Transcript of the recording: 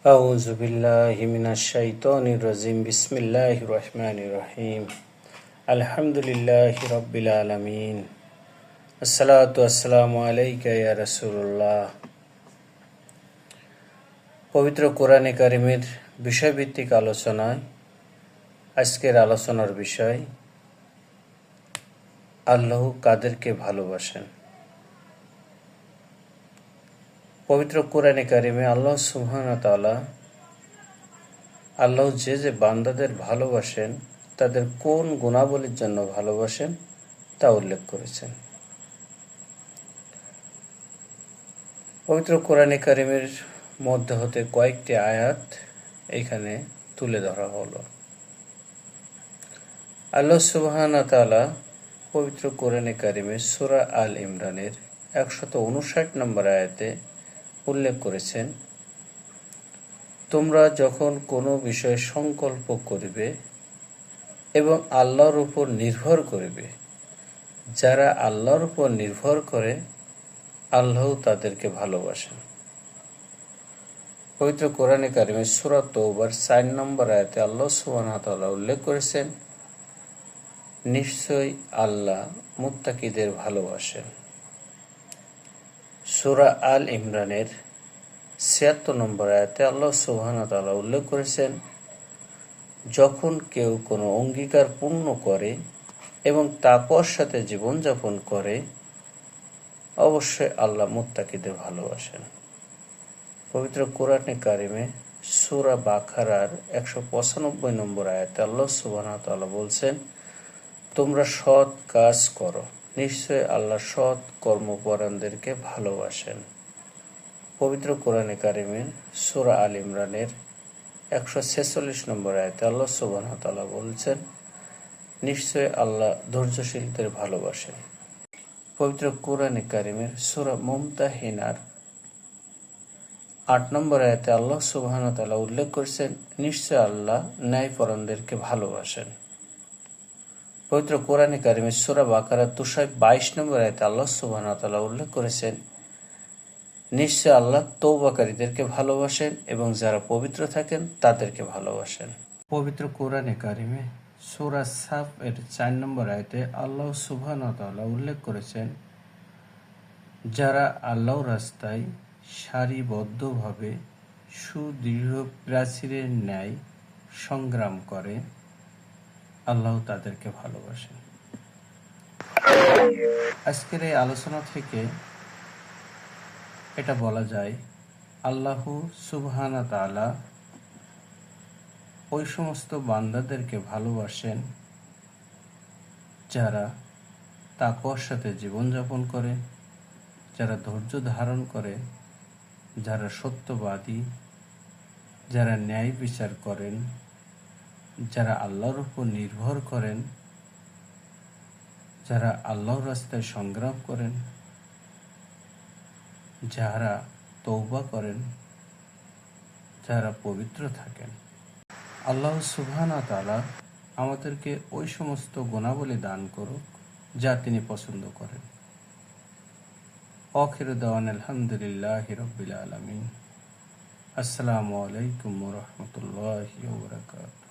أعوذ بالله من الشيطان الرجيم بسم الله الرحمن الرحيم الحمد لله رب العالمين الصلاة والسلام عليك يا رسول الله। পবিত্র কোরআনে কারিমের বিষয়ভিত্তিক আলোচনায় আজকের আলোচনার বিষয় আল্লাহ কাদেরকে ভালোবাসেন। পবিত্র কোরআনে কারিমে আল্লাহ সুবহানাহু ওয়া তাআলা আল্লাহ যে বান্দাদের ভালোবাসেন তাদের কোন গুণাবলীর জন্য ভালোবাসেন তা উল্লেখ করেছেন। পবিত্র কোরআনে কারিমের মধ্যে হতে কয়েকটি আয়াত এখানে তুলে ধরা হলো। আল্লাহ সুবহানাহু ওয়া তাআলা পবিত্র কোরআনে কারিমে সূরা আল ইমরানের 159 নম্বর আয়াতে উল্লেখ করেছেন, তোমরা যখন কোনো বিষয়ে সংকল্প করিবে এবং আল্লাহর উপর নির্ভর করিবে, যারা আল্লাহর উপর নির্ভর করে আল্লাহ তাদেরকে ভালোবাসেন। পবিত্র কোরআনে কারিমে সূরা তওবার 4 নম্বর আয়াতে আল্লাহ সুবহানাহু ওয়া তাআলা উল্লেখ করেছেন, নিশ্চয়ই আল্লাহ মুত্তাকিদের ভালোবাসেন। সূরা আল ইমরানের 76 নম্বর আয়াতে আল্লাহ সুবহানাহু ওয়া তাআলা উল্লেখ করেছেন, যখন কেউ কোনো অঙ্গীকার পূর্ণ করে এবং তাকওয়ার সাথে জীবনযাপন করে অবশ্যই আল্লাহ মুত্তাকিদের ভালোবাসেন। পবিত্র কোরআনে কারিমে সূরা বাকারার 195 নম্বর আয়াতে আল্লাহ সুবহানাহু ওয়া তাআলা বলছেন, তোমরা সৎ কাজ করো, নিশ্চয়ই আল্লাহ সৎ কর্মপরায়ণদেরকে ভালোবাসেন। পবিত্র কোরআনে কারিমের সূরা আল ইমরানের 146 নম্বর আয়াতে আল্লাহ সুবহানাহু ওয়া তাআলা বলছেন, নিশ্চয়ই আল্লাহ ধৈর্যশীলদের ভালোবাসেন। পবিত্র কোরআনে কারিমের সূরা মুমতাহিনার 8 নম্বর আয়াতে আল্লাহ সুবহানাহু ওয়া তাআলা উল্লেখ করেছেন, নিশ্চয়ই আল্লাহ ন্যায়পরায়ণদেরকে ভালোবাসেন। পবিত্র কোরআনে কারিমের সূরা বাকারার 222 নম্বর আয়াতে আল্লাহ সুবহানাহু ওয়া তাআলা উল্লেখ করেছেন, নিশ্চয় আল্লাহ তওবাকারীদেরকে ভালোবাসেন এবং যারা পবিত্র থাকেন তাদেরকে ভালোবাসেন। পবিত্র কোরআনে কারিমে সূরা সাফ এর 4 নম্বর আয়াতে আল্লাহ সুবহানাহু ওয়া তাআলা উল্লেখ করেছেন, যারা আল্লাহর রাস্তায় সারিবদ্ধভাবে সুদৃঢ় প্রাচীরের ন্যায় সংগ্রাম করে আল্লাহ তাদেরকে ভালোবাসেন। আজকের এই আলোচনা থেকে এটা বলা যায়, আল্লাহ সুবহানাহু ওয়া তাআলা ওই সমস্ত বান্দাদেরকে ভালোবাসেন যারা তাকওয়ার সাথে জীবনযাপন করে, যারা ধৈর্য ধারণ করে, যারা সত্যবাদী, যারা ন্যায় বিচার করেন, যারা আল্লাহর উপর নির্ভর করেন, যারা আল্লাহর রাস্তায় সংগ্রাম করেন, যারা তওবা করেন, যারা পবিত্র থাকেন। আল্লাহ সুবহানাহু ওয়া তাআলা আমাদেরকে ওই সমস্ত গুণাবলী দান করুক যা তিনি পছন্দ করেন। আখিরু দাওয়ানা আলহামদুলিল্লাহি রাব্বিল আলামিন। আসসালামু আলাইকুম ওয়া রাহমাতুল্লাহি ওয়া বারাকাতুহু।